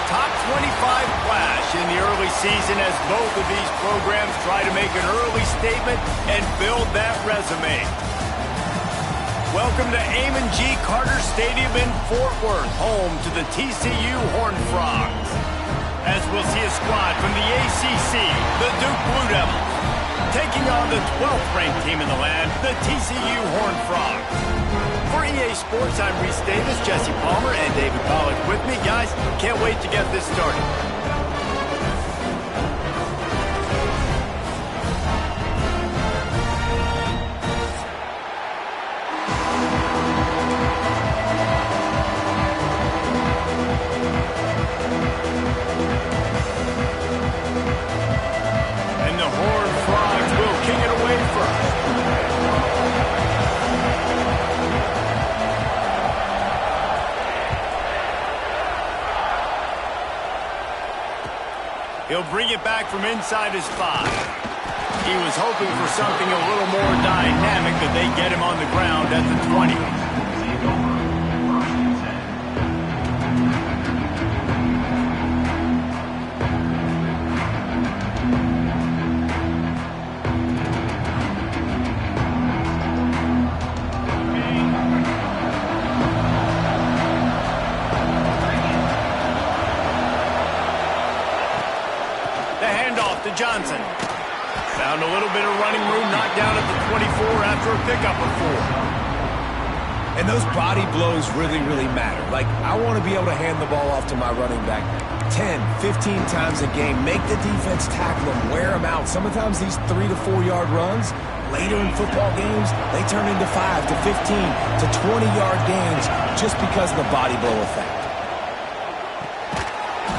top 25 clash in the early season as both of these programs try to make an early statement and build that resume. Welcome to Amon G. Carter Stadium in Fort Worth, home to the TCU Horned Frogs. As we'll see a squad from the ACC, the Duke Blue Devils, taking on the 12th ranked team in the land, the TCU Horned Frogs. For EA Sports, I'm Reese Davis, Jesse Palmer, and David Pollack with me. Guys, can't wait to get this started. And the Horned Frogs will kick it away first. He'll bring it back from inside his 5. He was hoping for something a little more dynamic, but they get him on the ground at the 20. Johnson found a little bit of running room, knocked down at the 24 after a pickup of 4. And those body blows really, really matter. Like, I want to be able to hand the ball off to my running back 10, 15 times a game, make the defense tackle them, wear them out. Sometimes these 3 to 4 yard runs, later in football games, they turn into 5 to 15 to 20 yard gains just because of the body blow effect.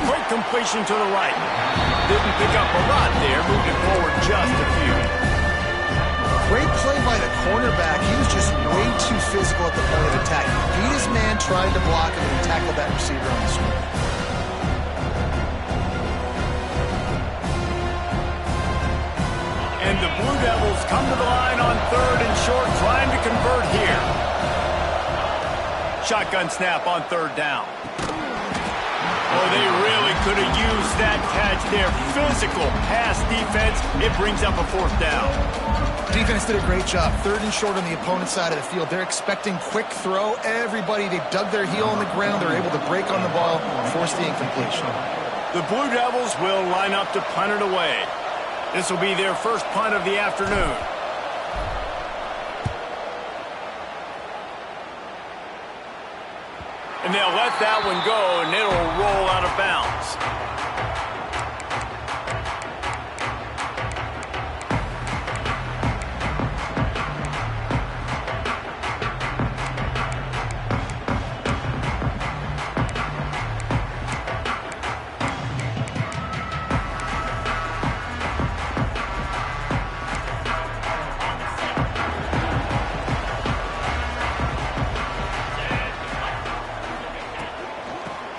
Quick completion to the right. Didn't pick up a lot there, moved it forward just a few. Great play by the cornerback. He was just way too physical at the point of attack. Beat his man, tried to block him, and tackled that receiver on the screen. And the Blue Devils come to the line on 3rd and short, trying to convert here. Shotgun snap on 3rd down. Oh, they really could have used that catch there. Physical pass defense. It brings up a 4th down. Defense did a great job. 3rd and short on the opponent's side of the field. They're expecting quick throw. Everybody, they dug their heel on the ground. They're able to break on the ball and force the incompletion. The Blue Devils will line up to punt it away. This will be their first punt of the afternoon. And they'll let that one go, and it'll roll out of bounds.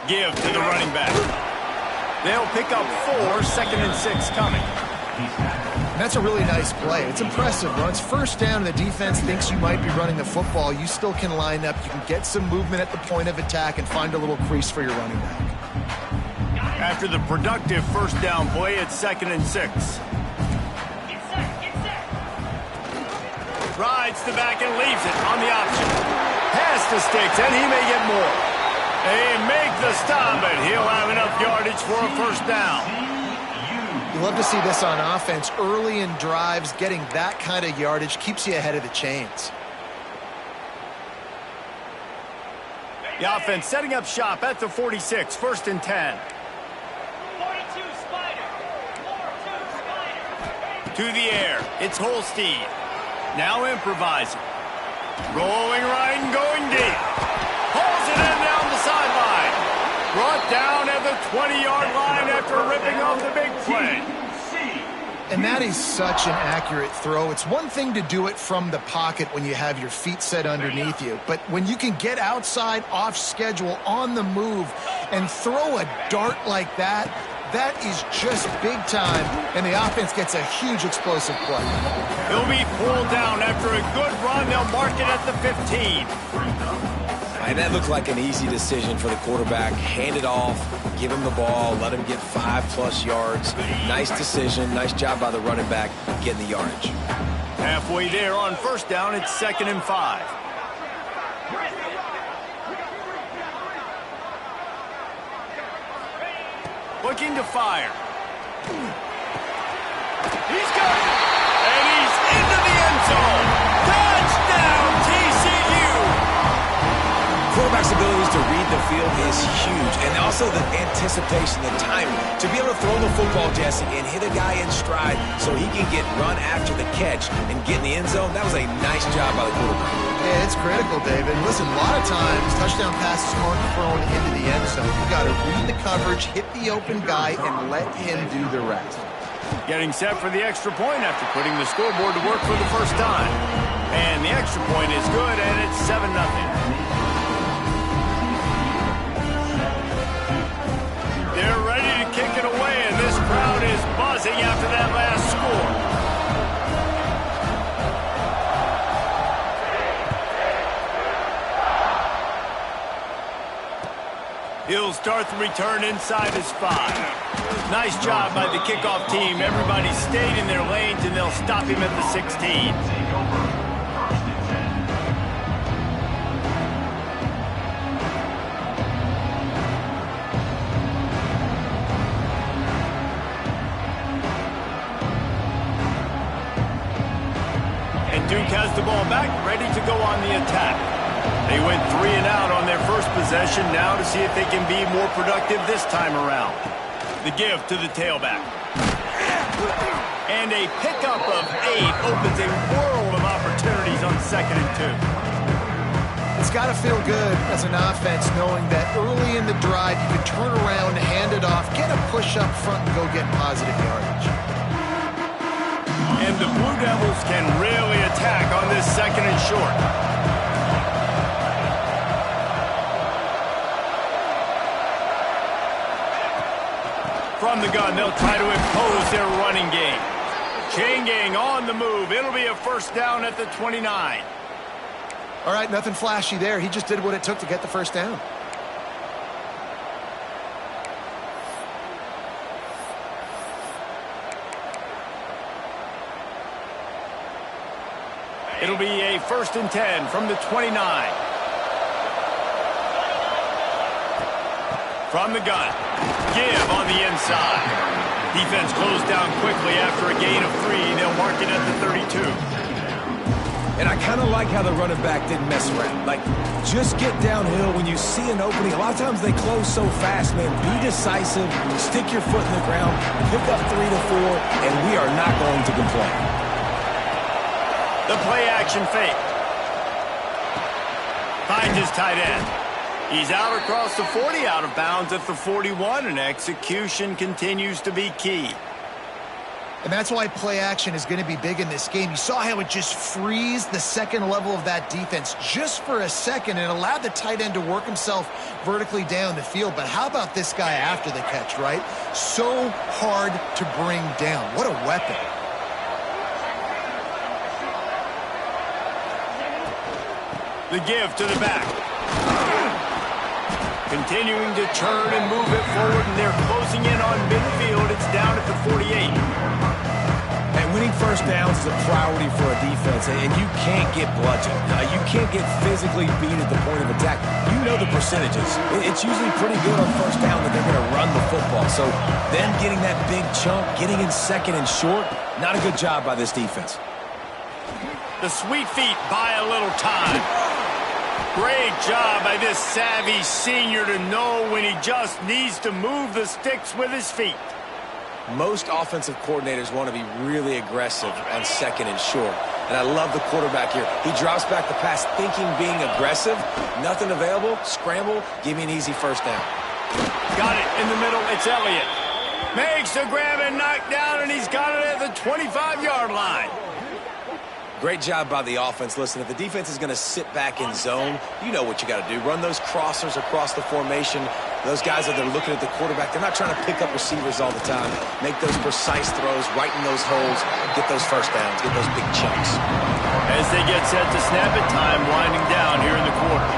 Give to the running back. They'll pick up 4, 2nd and 6 coming. That's a really nice play. It's impressive. Runs 1st down, and the defense thinks you might be running the football. You still can line up. You can get some movement at the point of attack and find a little crease for your running back. After the productive 1st down play, it's 2nd and 6. Rides the back and leaves it on the option. Pass to Sticks, and he may get more. They make the stop, but he'll have enough yardage for a 1st down. You love to see this on offense. Early in drives, getting that kind of yardage keeps you ahead of the chains. The offense setting up shop at the 46, 1st and 10. 42 Spider. 4-2 Spider. To the air, it's Holstein. Now improvising. Rolling right and going deep. Pulls it in down the sideline. Brought down at the 20-yard line after ripping off the big play. And that is such an accurate throw. It's one thing to do it from the pocket when you have your feet set underneath you, but when you can get outside, off schedule, on the move, and throw a dart like that, that is just big time, and the offense gets a huge explosive play. He'll be pulled down after a good run. They'll mark it at the 15. And that looked like an easy decision for the quarterback. Hand it off, give him the ball, let him get 5+ yards. Nice decision. Nice job by the running back getting the yardage. Halfway there on first down, it's 2nd and 5. Looking to fire. He's got it. And he's into the end zone. Touchdown, TCU. Quarterback's abilities to read the field is huge. And also the anticipation, the timing. To be able to throw the football, Jesse, and hit a guy in stride so he can get run after the catch and get in the end zone, that was a nice job by the quarterback. Yeah, it's critical, David. Listen, a lot of times, touchdown passes aren't thrown into the end zone. You've got to read the coverage, hit the open guy, and let him do the rest. Getting set for the extra point after putting the scoreboard to work for the first time. And the extra point is good, and it's 7-0. They're ready to kick it away, and this crowd is buzzing after that last score. He'll start the return inside his 5. Nice job by the kickoff team. Everybody stayed in their lanes, and they'll stop him at the 16. And Duke has the ball back, ready to go on the attack. They went 3 and out on their first possession, now to see if they can be more productive this time around. The give to the tailback. And a pickup of 8 opens a world of opportunities on 2nd and 2. It's got to feel good as an offense knowing that early in the drive you can turn around, hand it off, get a push up front, and go get positive yardage. And the Blue Devils can really attack on this 2nd and short. From the gun, they'll try to impose their running game. Chain gang on the move. It'll be a first down at the 29. All right, nothing flashy there. He just did what it took to get the first down. It'll be a 1st and 10 from the 29. From the gun. Give on the inside. Defense closed down quickly after a gain of 3. They'll mark it at the 32. And I kind of like how the running back didn't mess around. Like, just get downhill when you see an opening. A lot of times they close so fast, man. Be decisive. Stick your foot in the ground. Pick up 3 to 4, and we are not going to complain. The play action fake. Finds his tight end. He's out across the 40, out of bounds at the 41, and execution continues to be key. And that's why play action is going to be big in this game. You saw how it just frees the second level of that defense just for a second and allowed the tight end to work himself vertically down the field. But how about this guy after the catch, right? So hard to bring down. What a weapon. The give to the back. Continuing to turn and move it forward, and they're closing in on midfield. It's down at the 48. And winning first downs is a priority for a defense, and you can't get bludgeoned. You can't get physically beat at the point of attack. You know the percentages. It's usually pretty good on first down that they're going to run the football. So them getting that big chunk, getting in 2nd and short, not a good job by this defense. The sweet feet buy a little time. Great job by this savvy senior to know when he just needs to move the sticks with his feet. Most offensive coordinators want to be really aggressive on 2nd and short. And I love the quarterback here. He drops back the pass thinking being aggressive. Nothing available. Scramble. Give me an easy first down. Got it in the middle. It's Elliott. Makes the grab and knock down, and he's got it at the 25-yard line. Great job by the offense. Listen, if the defense is going to sit back in zone, you know what you got to do. Run those crossers across the formation. Those guys that are looking at the quarterback, they're not trying to pick up receivers all the time. Make those precise throws, right in those holes, get those first downs, get those big chunks. As they get set to snap it, time winding down here in the quarter.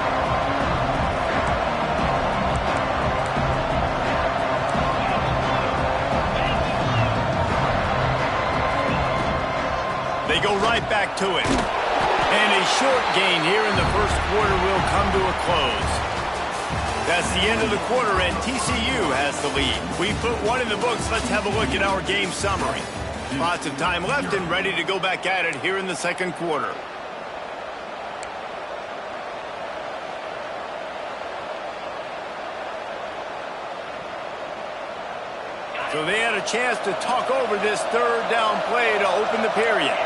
right back to it. And a short gain here in the first quarter will come to a close. That's the end of the quarter, and TCU has the lead. We put one in the books. Let's have a look at our game summary. Lots of time left and ready to go back at it here in the second quarter. So they had a chance to talk over this third down play to open the period.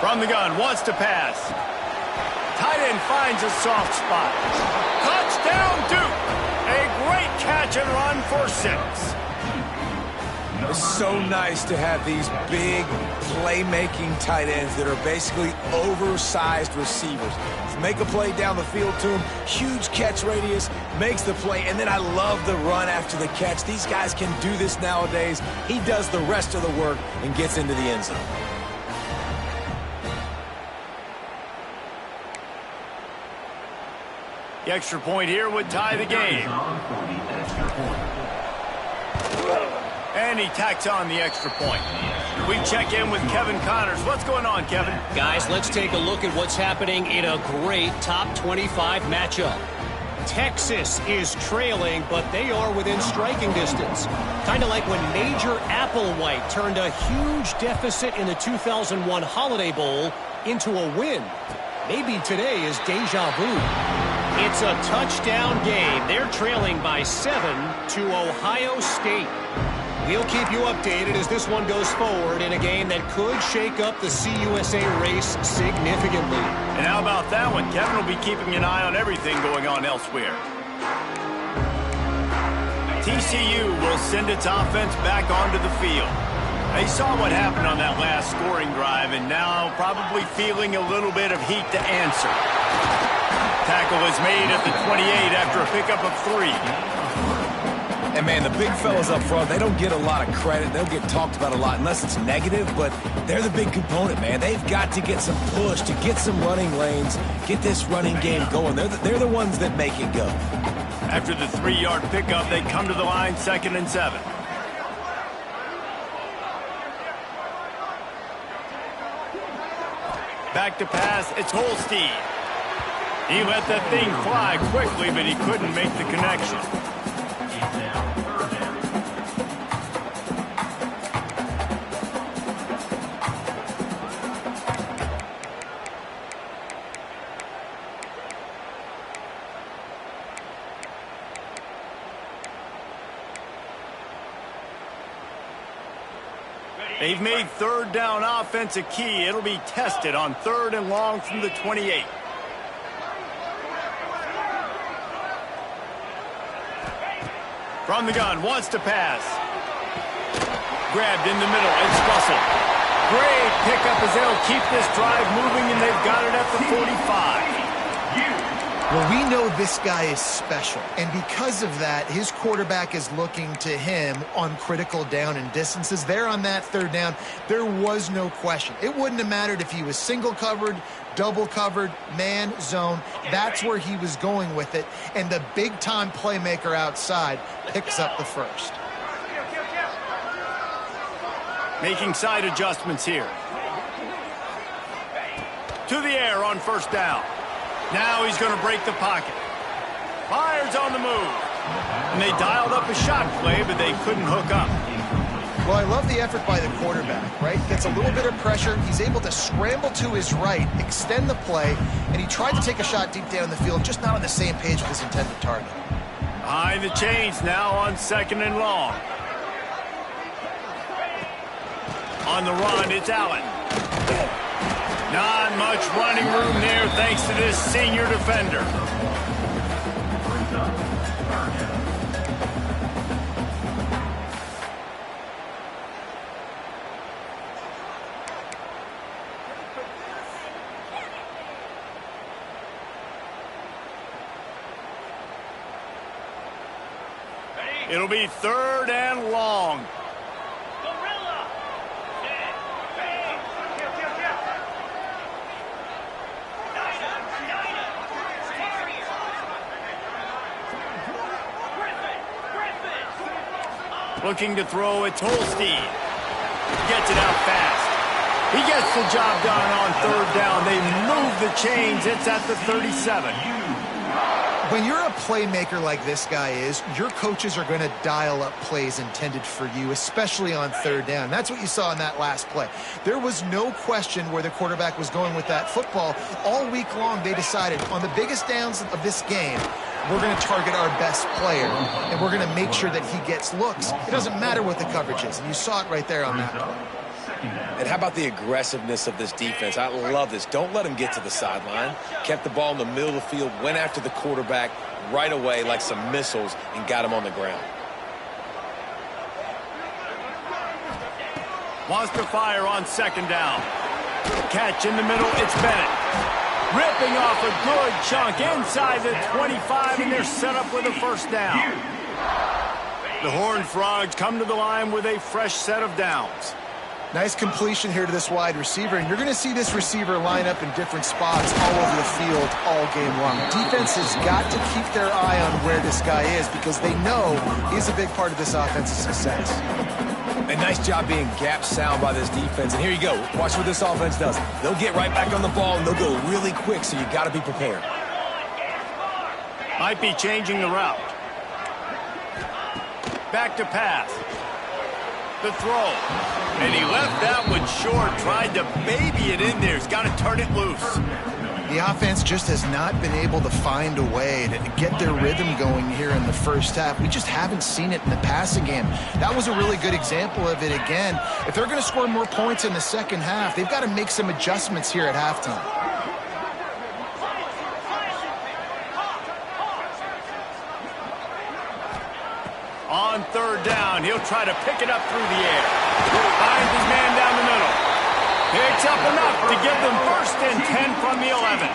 From the gun, wants to pass. Tight end finds a soft spot. Touchdown, Duke! A great catch and run for 6. It's so nice to have these big playmaking tight ends that are basically oversized receivers. Make a play down the field to him, huge catch radius, makes the play, and then I love the run after the catch. These guys can do this nowadays. He does the rest of the work and gets into the end zone. The extra point here would tie the game. And he tacks on the extra point. We check in with Kevin Connors. What's going on, Kevin? Guys, let's take a look at what's happening in a great top 25 matchup. Texas is trailing, but they are within striking distance. Kind of like when Major Applewhite turned a huge deficit in the 2001 Holiday Bowl into a win. Maybe today is deja vu. It's a touchdown game. They're trailing by 7 to Ohio State. We'll keep you updated as this one goes forward in a game that could shake up the CUSA race significantly. And how about that one? Kevin will be keeping an eye on everything going on elsewhere. TCU will send its offense back onto the field. They saw what happened on that last scoring drive and now probably feeling a little bit of heat to answer. Tackle is made at the 28 after a pickup of 3. And, man, the big fellas up front, they don't get a lot of credit. They'll get talked about a lot unless it's negative, but they're the big component, man. They've got to get some push to get some running lanes, get this running game going. They're the ones that make it go. After the 3-yard pickup, they come to the line, 2nd and 7. Back to pass, it's Holstein. He let that thing fly quickly, but he couldn't make the connection. They've made third down offense a key. It'll be tested on 3rd and long from the 28. From the gun, wants to pass. Grabbed in the middle, it's Russell. Great pickup as they'll keep this drive moving, and they've got it at the 45. Well, we know this guy is special, and because of that, his quarterback is looking to him on critical down and distances. There on that 3rd down, there was no question. It wouldn't have mattered if he was single covered, double covered, man, zone. That's where he was going with it, and the big-time playmaker outside picks up the first. Making side adjustments here. To the air on 1st down. Now he's going to break the pocket. Fires on the move. And they dialed up a shot play, but they couldn't hook up. Well, I love the effort by the quarterback, right? Gets a little bit of pressure. He's able to scramble to his right, extend the play, and he tried to take a shot deep down the field, just not on the same page with his intended target. Behind the chains now on 2nd and long. On the run, it's Allen. Not much running room there thanks to this senior defender. It'll be 3rd and long. Looking to throw, it's Holstein. Gets it out fast. He gets the job done on third down. They move the chains. It's at the 37. When you're a playmaker like this guy is, your coaches are going to dial up plays intended for you, especially on third down. That's what you saw in that last play. There was no question where the quarterback was going with that football. All week long, they decided on the biggest downs of this game, we're going to target our best player, and we're going to make sure that he gets looks. It doesn't matter what the coverage is, and you saw it right there on that play. And how about the aggressiveness of this defense? I love this. Don't let him get to the sideline. Kept the ball in the middle of the field, went after the quarterback right away like some missiles, and got him on the ground. Wants to fire on second down. Catch in the middle, it's Bennett. Ripping off a good chunk inside the 25, and they're set up with a first down. The Horned Frogs come to the line with a fresh set of downs. Nice completion here to this wide receiver, and you're going to see this receiver line up in different spots all over the field all game long. Defense has got to keep their eye on where this guy is because they know he's a big part of this offense's success. A nice job being gap sound by this defense. And here you go. Watch what this offense does. They'll get right back on the ball, and they'll go really quick, so you got to be prepared. Might be changing the route. Back to pass. The throw. And he left that one short. Tried to baby it in there. He's got to turn it loose. The offense just has not been able to find a way to get their rhythm going here in the first half. We just haven't seen it in the passing game. That was a really good example of it again. If they're going to score more points in the second half, they've got to make some adjustments here at halftime. On third down, he'll try to pick it up through the air. Finds his man down the middle. Picks up enough to give them first and 10 from the 11.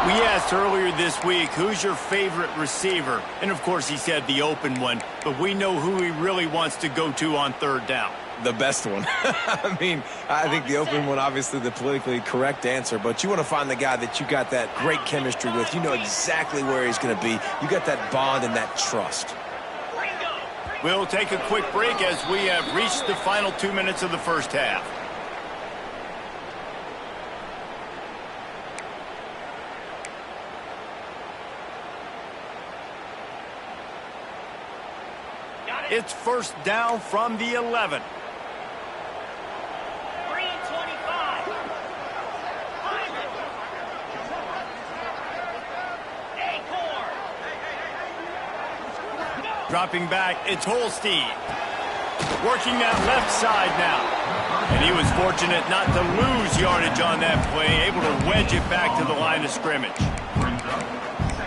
We asked earlier this week, who's your favorite receiver? And, of course, he said the open one. But we know who he really wants to go to on third down. The best one. I mean, I think the open one, obviously the politically correct answer, but you want to find the guy that you got that great chemistry with. You know exactly where he's going to be. You got that bond and that trust. We'll take a quick break as we have reached the final 2 minutes of the first half. It's first down from the 11. Dropping back, it's Holstein. Working that left side now. And he was fortunate not to lose yardage on that play, able to wedge it back to the line of scrimmage.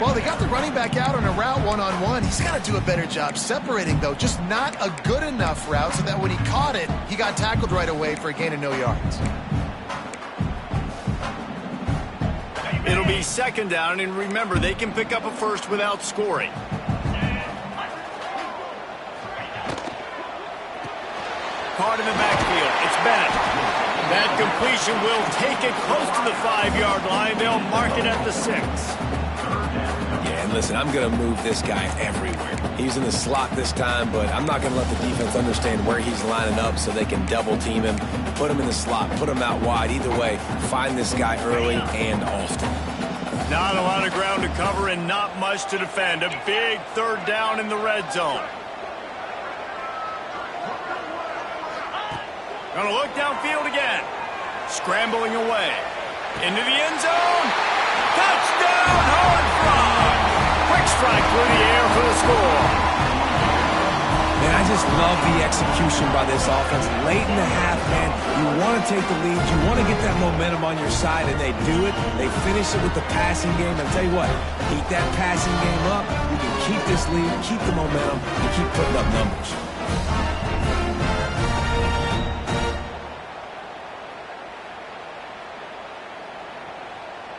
Well, they got the running back out on a route one-on-one. He's got to do a better job separating, though. Just not a good enough route so that when he caught it, he got tackled right away for a gain of no yards. It'll be second down, and remember, they can pick up a first without scoring. Caught in the backfield. It's Bennett. That completion will take it close to the 5-yard line. They'll mark it at the 6. Yeah, and listen, I'm going to move this guy everywhere. He's in the slot this time, but I'm not going to let the defense understand where he's lining up so they can double team him, put him in the slot, put him out wide. Either way, find this guy early and often. Not a lot of ground to cover and not much to defend. A big third down in the red zone. Gonna look downfield again. Scrambling away. Into the end zone. Touchdown, Horned Frogs. Quick strike through the air for the score. Man, I just love the execution by this offense. Late in the half, man, you want to take the lead. You want to get that momentum on your side, and they do it. They finish it with the passing game. I'll tell you what, keep that passing game up. You can keep this lead, keep the momentum, and keep putting up numbers.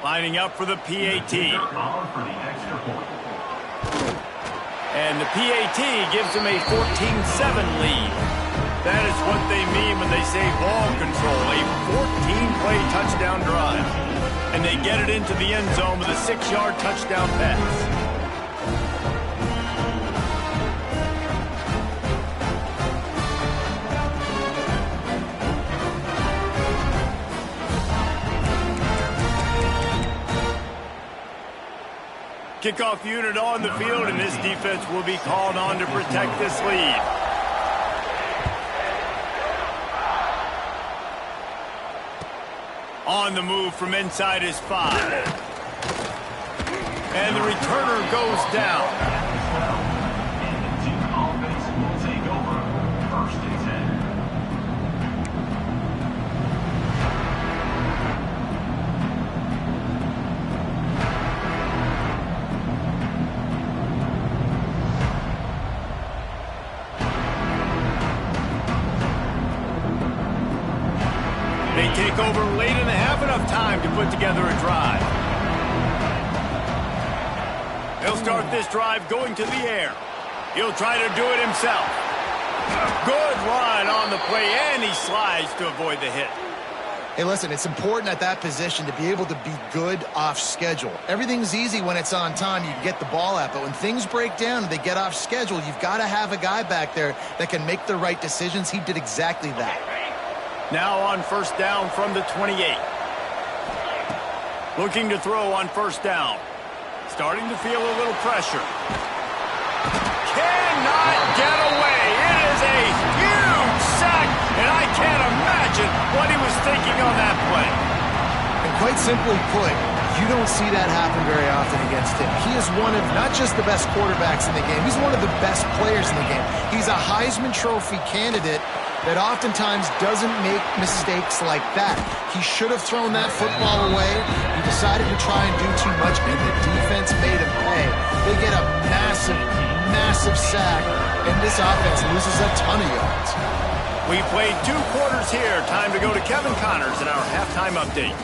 Lining up for the PAT. And the PAT gives them a 14-7 lead. That is what they mean when they say ball control. A 14-play touchdown drive. And they get it into the end zone with a 6-yard touchdown pass. Kickoff unit on the field, and this defense will be called on to protect this lead. On the move from inside his 5. And the returner goes down. They take over late and have enough time to put together a drive. He'll start this drive going to the air. He'll try to do it himself. Good run on the play, and he slides to avoid the hit. Hey, listen, it's important at that position to be able to be good off schedule. Everything's easy when it's on time. You can get the ball out, but when things break down and they get off schedule, you've got to have a guy back there that can make the right decisions. He did exactly that. Now on first down from the 28. Looking to throw on first down. Starting to feel a little pressure. Cannot get away. It is a huge sack, and I can't imagine what he was thinking on that play. And quite simply put, you don't see that happen very often against him. He is one of not just the best quarterbacks in the game, he's one of the best players in the game. He's a Heisman Trophy candidate that oftentimes doesn't make mistakes like that. He should have thrown that football away. He decided to try and do too much, and the defense made him pay. They get a massive, massive sack, and this offense loses a ton of yards. We played 2 quarters here. Time to go to Kevin Connors in our halftime update.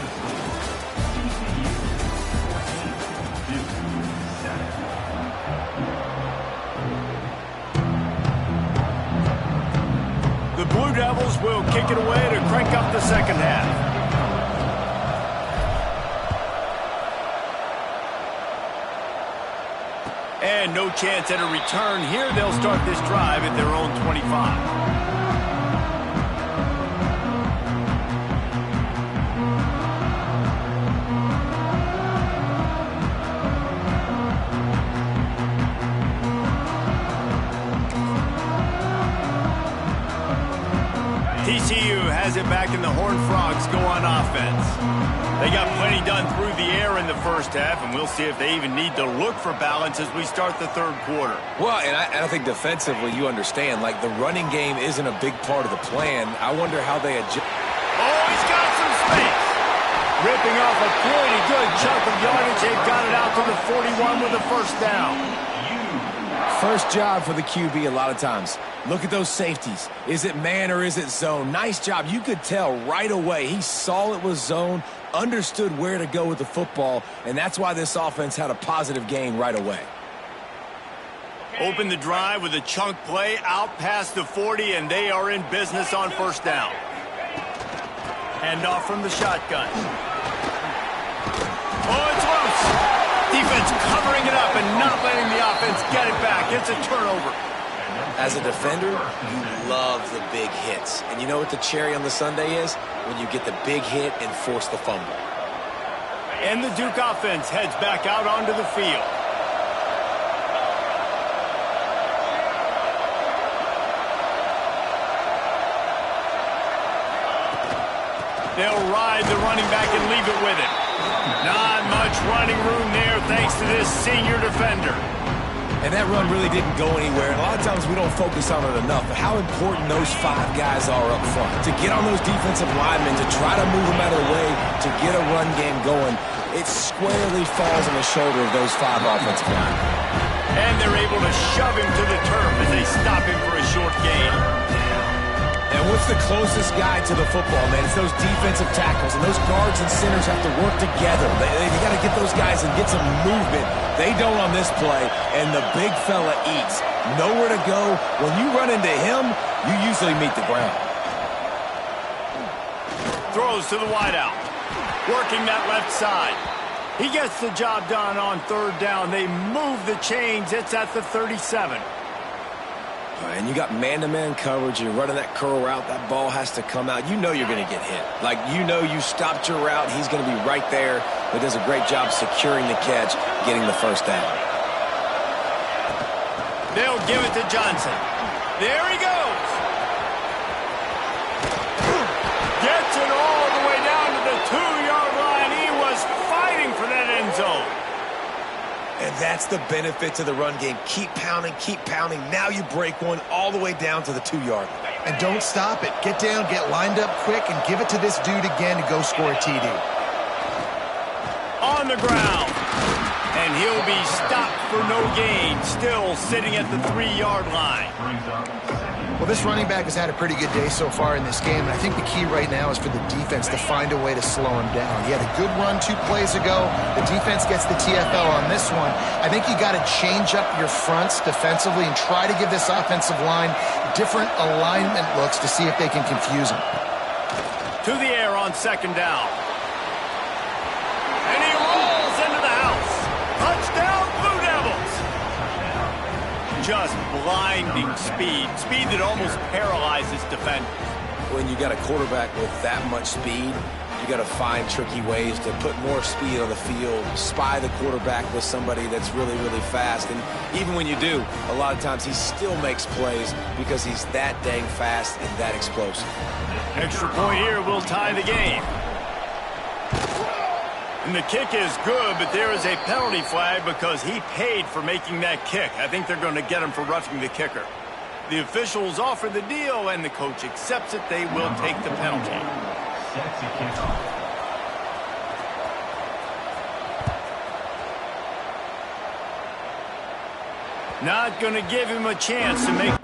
The Blue Devils will kick it away to crank up the second half. And no chance at a return here. They'll start this drive at their own 25. TCU has it back, and the Horned Frogs go on offense. They got plenty done through the air in the first half, and we'll see if they even need to look for balance as we start the third quarter. Well, and I think defensively you understand, like the running game isn't a big part of the plan. I wonder how they adjust. Oh, he's got some space. Ripping off a pretty good chunk of yardage. They've got it out to the 41 with a first down. First job for the QB a lot of times. Look at those safeties. Is it man or is it zone? Nice job. You could tell right away. He saw it was zone, understood where to go with the football, and that's why this offense had a positive gain right away. Open the drive with a chunk play out past the 40, and they are in business on first down. Handoff from the shotgun. Oh, it's loose. Defense covering it up and not letting the offense get it back. It's a turnover. As a defender, you love the big hits. And you know what the cherry on the sundae is? When you get the big hit and force the fumble. And the Duke offense heads back out onto the field. They'll ride the running back and leave it with it. Not much running room there thanks to this senior defender. And that run really didn't go anywhere. And a lot of times we don't focus on it enough. But how important those 5 guys are up front. To get on those defensive linemen, to try to move them out of the way, to get a run game going, it squarely falls on the shoulder of those 5 offensive linemen. And they're able to shove him to the turf as they stop him for a short gain. And what's the closest guy to the football, man? It's those defensive tackles, and those guards and centers have to work together. They got to get those guys and get some movement. They don't on this play, and the big fella eats. Nowhere to go. When you run into him, you usually meet the ground. Throws to the wideout. Working that left side. He gets the job done on third down. They move the chains. It's at the 37. And you got man-to-man coverage. You're running that curl route. That ball has to come out. You know you're going to get hit. Like, you know you stopped your route. He's going to be right there. but does a great job securing the catch, getting the first down. They'll give it to Johnson. There he goes. Gets it all the way down to the 2-yard line. He was fighting for that end zone. And that's the benefit to the run game. Keep pounding, keep pounding. Now you break one all the way down to the 2-yard line. And don't stop it. Get down, get lined up quick, and give it to this dude again to go score a TD. On the ground. And he'll be stopped for no gain, still sitting at the 3-yard line. Well, this running back has had a pretty good day so far in this game, and I think the key right now is for the defense to find a way to slow him down. He had a good run 2 plays ago. The defense gets the TFL on this one. I think you got to change up your fronts defensively and try to give this offensive line different alignment looks to see if they can confuse him. To the air on 2nd down. And he rolls into the house. Touchdown, Blue Devils. Just blinding speed. Speed that almost paralyzes defenders. When you got a quarterback with that much speed, you got to find tricky ways to put more speed on the field, spy the quarterback with somebody that's really, really fast. And even when you do, a lot of times he still makes plays because he's that dang fast and that explosive. Extra point here will tie the game. And the kick is good, but there is a penalty flag because he paid for making that kick. I think they're going to get him for roughing the kicker. The officials offer the deal, and the coach accepts it. They will take the penalty. Not going to give him a chance to make...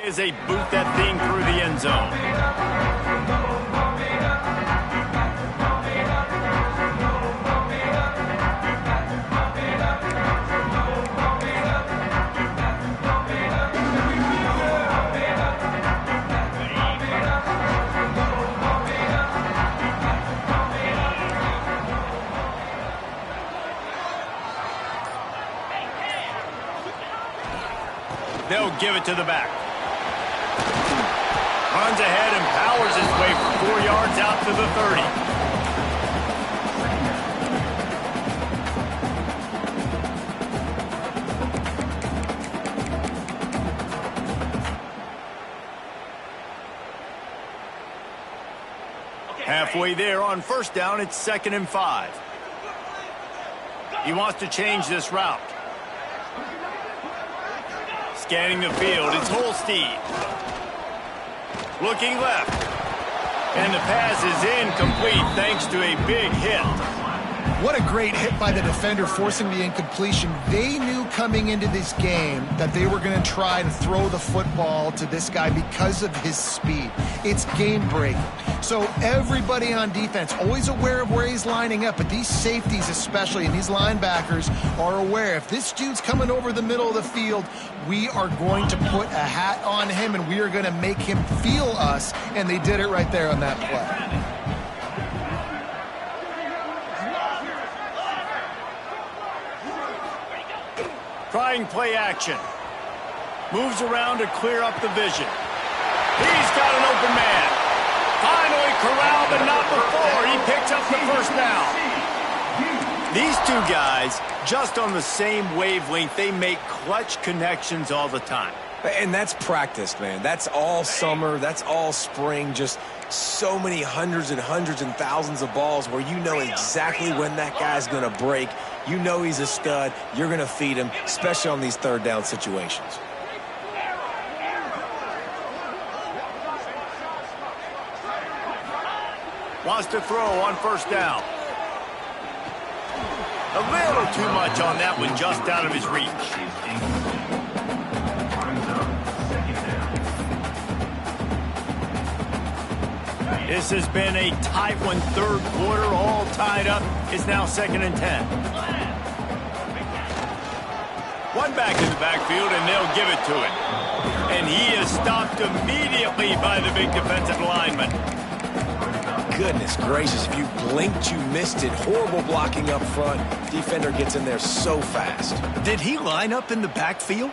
Is a boot that thing through the end zone. They'll give it to the back. Runs ahead and powers his way for 4 yards out to the 30. Halfway there on 1st down, it's 2nd and 5. He wants to change this route. Scanning the field, it's Holstein. Looking left. And the pass is incomplete thanks to a big hit. What a great hit by the defender forcing the incompletion. They knew coming into this game that they were going to try to throw the football to this guy because of his speed. It's game-breaking. So everybody on defense always aware of where he's lining up, but these safeties especially and these linebackers are aware. If this dude's coming over the middle of the field, we are going to put a hat on him and we are going to make him feel us, and they did it right there on that play. Trying play action. Moves around to clear up the vision. He's got an open man. Finally corralled, but not before. He picks up the 1st down. These 2 guys, just on the same wavelength, they make clutch connections all the time. And that's practice, man. That's all summer. That's all spring. Just so many hundreds and thousands of balls where you know exactly when that guy's going to break. You know he's a stud. You're going to feed him, especially on these 3rd down situations. Wants to throw on 1st down. A little too much on that one, just out of his reach. This has been a tight one, third quarter, all tied up. It's now 2nd and 10. One back in the backfield, and they'll give it to it. And he is stopped immediately by the big defensive lineman. Goodness gracious, if you blinked, you missed it. Horrible blocking up front. Defender gets in there so fast. Did he line up in the backfield?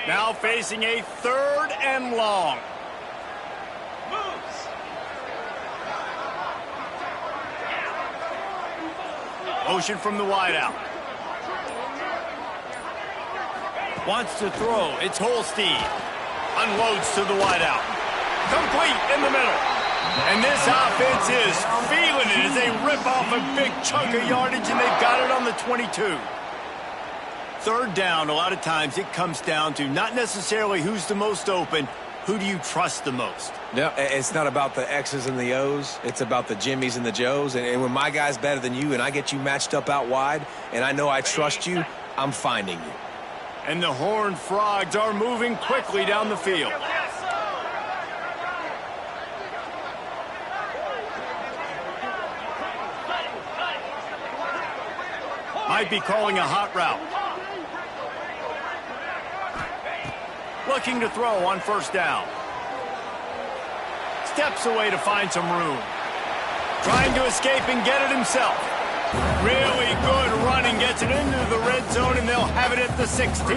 Now facing a 3rd and long. Moves. Motion from the wideout. Wants to throw. It's Holstein. Unloads to the wideout. Complete in the middle. And this offense is feeling it as they rip off a big chunk of yardage, and they've got it on the 22. 3rd down, a lot of times it comes down to not necessarily who's the most open, who do you trust the most? No, it's not about the X's and the O's. It's about the Jimmies and the Joes. And when my guy's better than you and I get you matched up out wide and I know I trust you, I'm finding you. And the Horned Frogs are moving quickly down the field. Might be calling a hot route. Looking to throw on 1st down. Steps away to find some room. Trying to escape and get it himself. Really good running, gets it into the red zone, and they'll have it at the 16.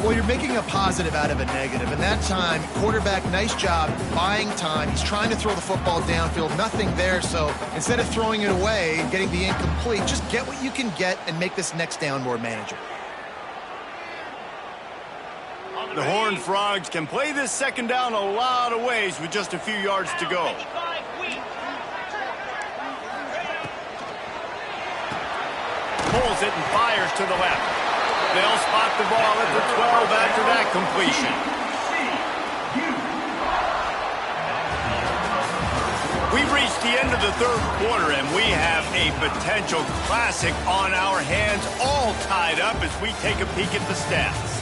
Well, you're making a positive out of a negative. And that time, quarterback, nice job buying time. He's trying to throw the football downfield. Nothing there, so instead of throwing it away and getting the incomplete, just get what you can get and make this next down more manageable. The Horned Frogs can play this 2nd down a lot of ways with just a few yards to go. Pulls it and fires to the left. They'll spot the ball at the 12 after that completion. We've reached the end of the 3rd quarter, and we have a potential classic on our hands, all tied up as we take a peek at the stats.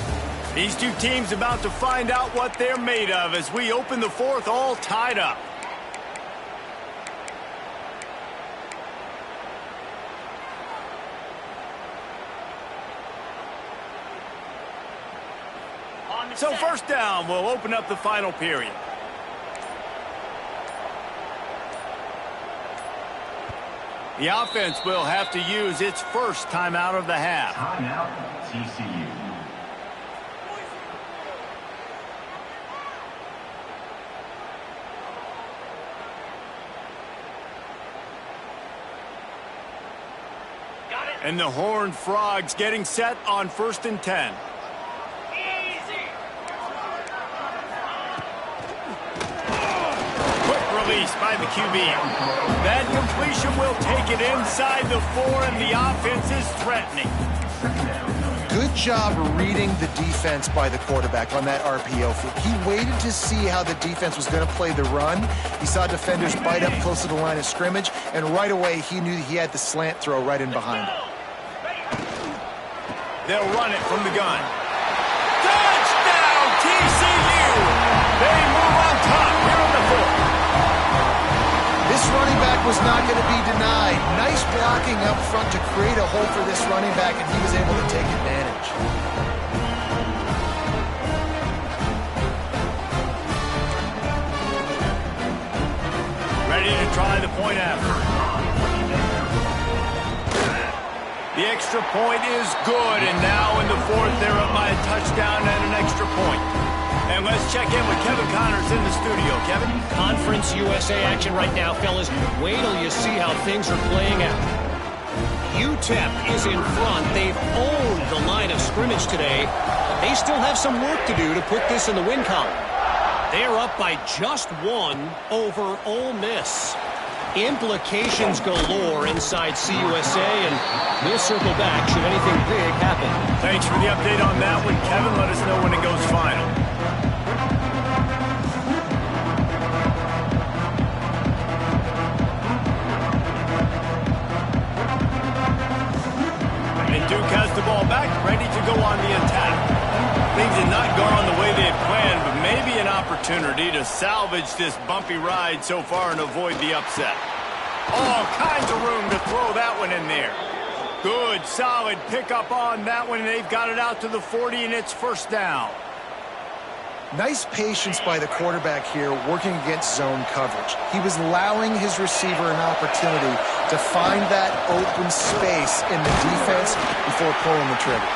These two teams about to find out what they're made of as we open the 4th, all tied up. So 1st down will open up the final period. The offense will have to use its 1st timeout of the half. Timeout, TCU. And the Horned Frogs getting set on 1st and 10. Release by the QB. That completion will take it inside the 4, and the offense is threatening. Good job reading the defense by the quarterback on that RPO feed. He waited to see how the defense was going to play the run. He saw defenders bite up close to the line of scrimmage, and right away he knew he had the slant throw right in behind him. They'll run it from the gun. Touchdown, TCU! They move on top here in the 4th. This running back was not going to be denied. Nice blocking up front to create a hole for this running back, and he was able to take advantage. Ready to try the point after. The extra point is good, and now in the 4th, they're up by a touchdown and an extra point. And let's check in with Kevin Connors in the studio. Kevin? Conference USA action right now, fellas. Wait till you see how things are playing out. UTEP is in front. They've owned the line of scrimmage today. They still have some work to do to put this in the win column. They're up by just 1 over Ole Miss. Implications galore inside CUSA, and we'll circle back should anything big happen. Thanks for the update on that one, Kevin. Let us know when it goes final. Duke has the ball back, ready to go on the attack. Things have not gone the way they had planned, but maybe an opportunity to salvage this bumpy ride so far and avoid the upset. All kinds of room to throw that one in there. Good, solid pickup on that one, and they've got it out to the 40, and it's first down. Nice patience by the quarterback here working against zone coverage. He was allowing his receiver an opportunity to find that open space in the defense before pulling the trigger.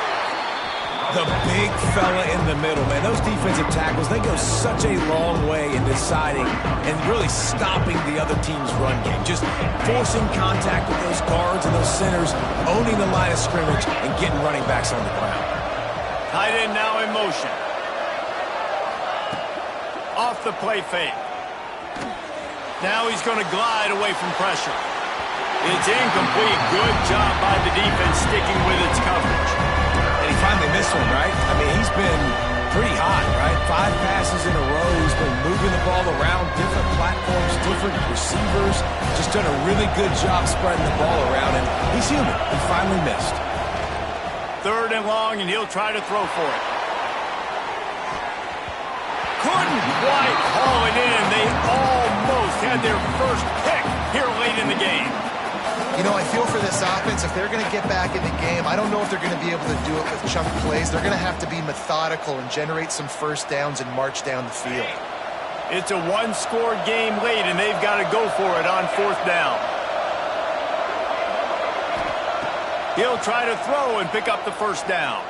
The big fella in the middle, man. Those defensive tackles, they go such a long way in deciding and really stopping the other team's run game. Just forcing contact with those guards and those centers, owning the line of scrimmage, and getting running backs on the ground. Tight end now in motion. Off the play fake. Now he's going to glide away from pressure. It's incomplete. Good job by the defense sticking with its coverage. And he finally missed one, right? I mean, he's been pretty hot, right? 5 passes in a row. He's been moving the ball around, different platforms, different receivers. Just done a really good job spreading the ball around, and he's human. He finally missed. 3rd and long, and he'll try to throw for it. Couldn't quite haul it in. They almost had their first pick here late in the game. You know, I feel for this offense, if they're going to get back in the game, I don't know if they're going to be able to do it with chunk plays. They're going to have to be methodical and generate some first downs and march down the field. It's a one-score game late, and they've got to go for it on 4th down. He'll try to throw and pick up the first down.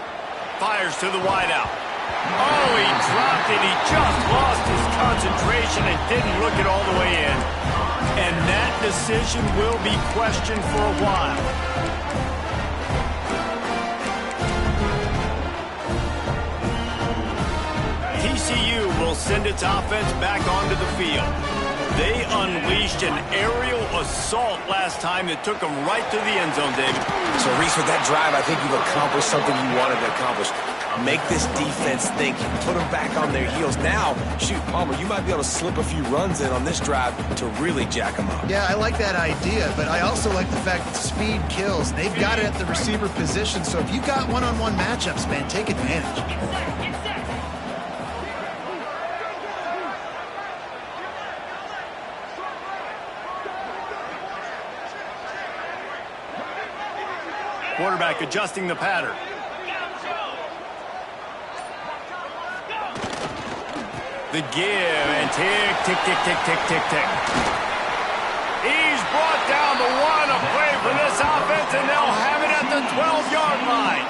Fires to the wideout. Oh, he dropped it. He just lost his concentration and didn't look it all the way in. And that decision will be questioned for a while. TCU will send its offense back onto the field. They unleashed an aerial assault last time that took them right to the end zone, David. So, Reese, with that drive, I think you've accomplished something you wanted to accomplish. Make this defense think, put them back on their heels. Now, shoot, Palmer, you might be able to slip a few runs in on this drive to really jack them up. Yeah, I like that idea, but I also like the fact that speed kills. They've got it at the receiver position, so if you've got one-on-one matchups, man, take advantage. Quarterback adjusting the pattern. The give and tick, tick, tick, tick, tick, tick, tick. He's brought down the 1, a play for this offense, and they'll have it at the 12-yard line.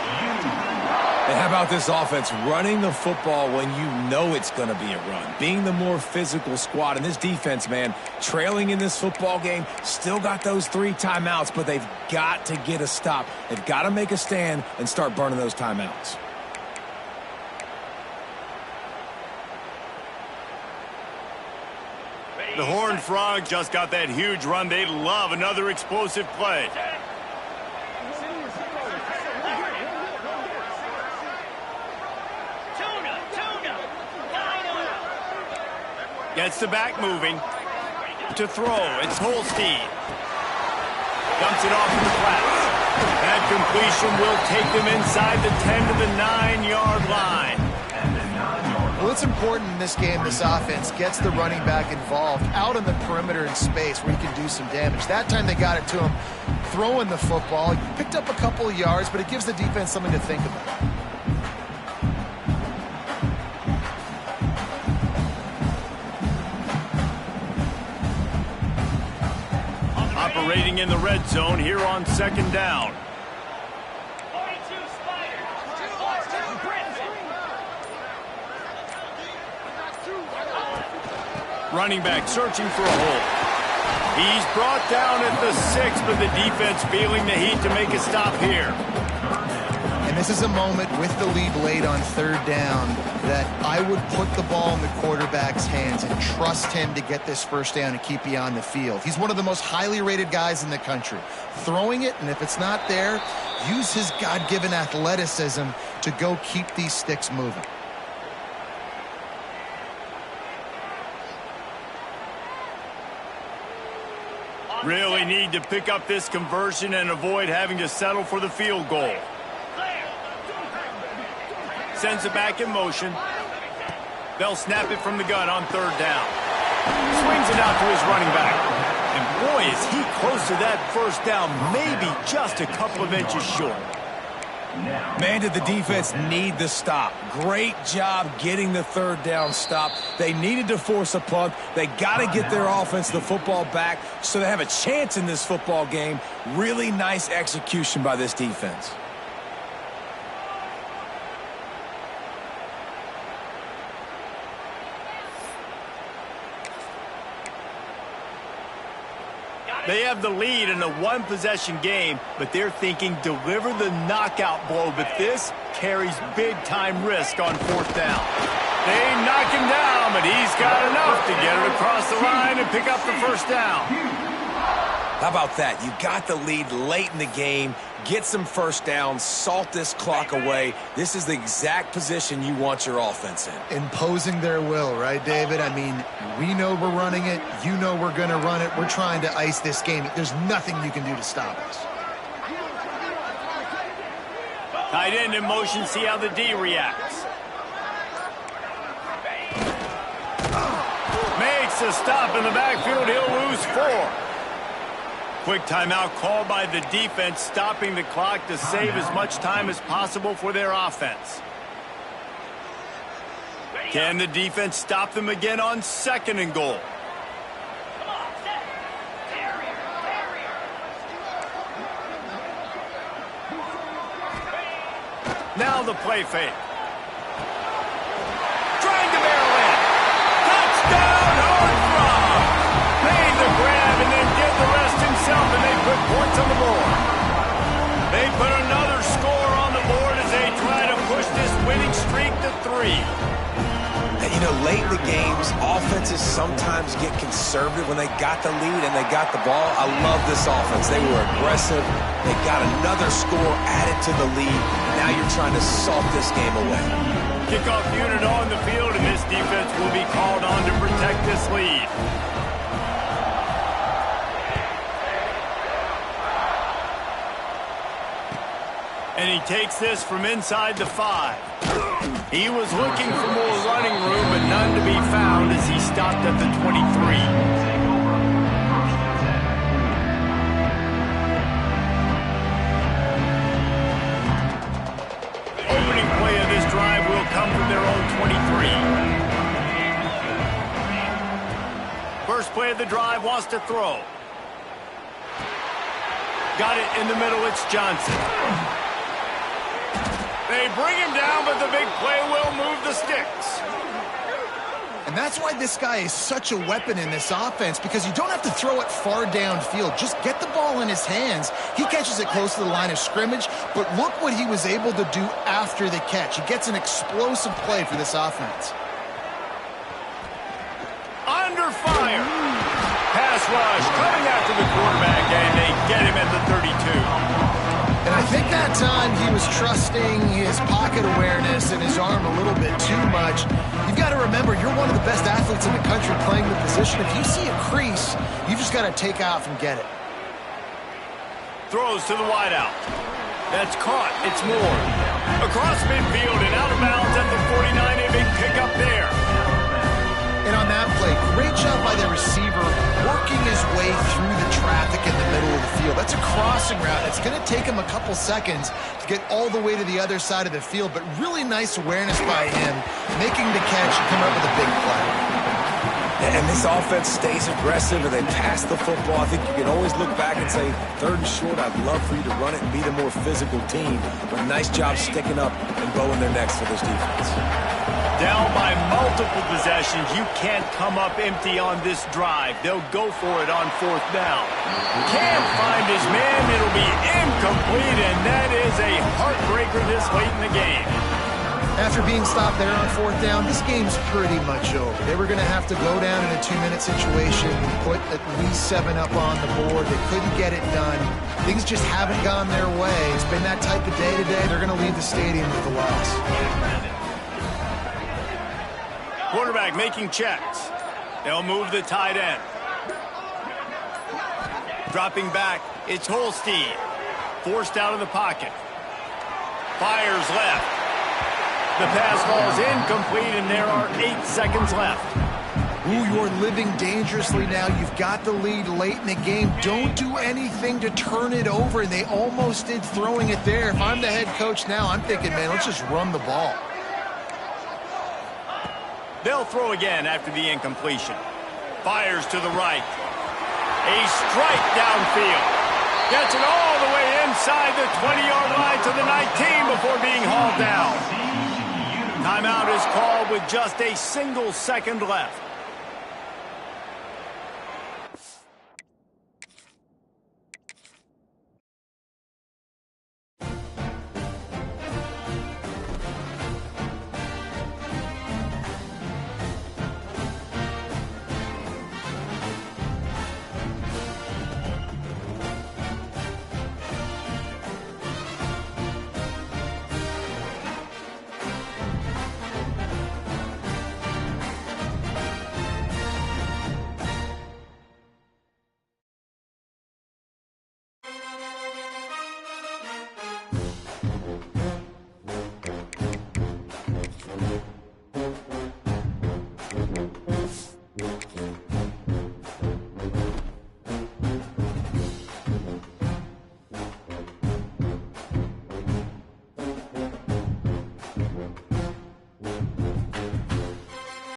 And how about this offense running the football when you know it's going to be a run? Being the more physical squad. And this defense, man, trailing in this football game, still got those 3 timeouts, but they've got to get a stop. They've got to make a stand and start burning those timeouts. The Horned Frogs just got that huge run. They love another explosive play. Gets the back moving. To throw, it's Holstein. Dumps it off in the flat. That completion will take them inside the 10 to the 9-yard line. Well, it's important in this game, this offense gets the running back involved out on the perimeter in space where he can do some damage. That time they got it to him throwing the football. He picked up a couple of yards, but it gives the defense something to think about. Operating in the red zone here on 2nd down. 42 Spider. 42 Brinson. Running back searching for a hole. He's brought down at the 6, but the defense feeling the heat to make a stop here. And this is a moment with the lead late on 3rd down that I would put the ball in the quarterback's hands and trust him to get this first down and keep you on the field. He's one of the most highly rated guys in the country. Throwing it, and if it's not there, use his God-given athleticism to go keep these sticks moving. Really need to pick up this conversion and avoid having to settle for the field goal. Sends it back in motion. They'll snap it from the gun on third down. Swings it out to his running back. And boy, is he close to that first down, maybe just a couple of inches short. Man, did the defense need the stop. Great job getting the third down stop. They needed to force a punt. They got to get their offense the football back so they have a chance in this football game. Really nice execution by this defense. They have the lead in a one-possession game, but they're thinking deliver the knockout blow. But this carries big-time risk on fourth down. They knock him down, but he's got enough to get it across the line and pick up the first down. How about that? You got the lead late in the game. Get some first downs. Salt this clock away. This is the exact position you want your offense in. Imposing their will, right, David? I mean, we know we're running it. You know we're going to run it. We're trying to ice this game. There's nothing you can do to stop us. Tight end in motion. See how the D reacts. Makes a stop in the backfield. He'll lose 4. Quick timeout called by the defense, stopping the clock to save as much time as possible for their offense. Can the defense stop them again on 2nd and goal? Now the play fake. Trying to barrel in. Touchdown, Hornfrog! Made the grab and then did the rest himself, and they put points on the board. They put another score on the board as they try to push this winning streak to 3. And you know, late in the games, offenses sometimes get conservative when they got the lead and they got the ball. I love this offense. They were aggressive. They got another score added to the lead. Now you're trying to salt this game away. Kickoff unit on the field, and this defense will be called on to protect this lead. And he takes this from inside the 5. He was looking for more running room, but none to be found as he stopped at the 23. Opening play of this drive will come from their own 23. First play of the drive, wants to throw. Got it in the middle, it's Johnson. They bring him down, but the big play will move the sticks. And that's why this guy is such a weapon in this offense, because you don't have to throw it far downfield. Just get the ball in his hands. He catches it close to the line of scrimmage, but look what he was able to do after the catch. He gets an explosive play for this offense. Under fire. Pass rush coming after the quarterback, and they get him at the 32. And I think that time he was trusting his pocket awareness and his arm a little bit too much. You've got to remember, you're one of the best athletes in the country playing the position. If you see a crease, you just got to take off and get it. Throws to the wideout. That's caught. It's Moore. Across midfield and out of bounds at the 49. A big pickup there. And on that play, great job by the receiver working his way through the traffic in the middle of the field. That's a crossing route. It's going to take him a couple seconds to get all the way to the other side of the field, but really nice awareness by him, making the catch and come up with a big play. And this offense stays aggressive and they pass the football. I think you can always look back and say, 3rd and short, I'd love for you to run it and be the more physical team. But nice job sticking up and bowing their necks for this defense. Down by multiple possessions, you can't come up empty on this drive. They'll go for it on 4th down. Can't find his man. It'll be incomplete, and that is a heartbreaker this late in the game. After being stopped there on 4th down, this game's pretty much over. They were going to have to go down in a 2-minute situation, put at least 7 up on the board. They couldn't get it done. Things just haven't gone their way. It's been that type of day today. They're going to leave the stadium with a loss. Quarterback making checks. They'll move the tight end. Dropping back, it's Holstein. Forced out of the pocket. Fires left. The pass falls incomplete, and there are 8 seconds left. Ooh, you're living dangerously now. You've got the lead late in the game. Don't do anything to turn it over, and they almost did throwing it there. If I'm the head coach now, I'm thinking, man, let's just run the ball. They'll throw again after the incompletion. Fires to the right. A strike downfield. Gets it all the way inside the 20-yard line to the 19 before being hauled down. Timeout is called with just a single second left.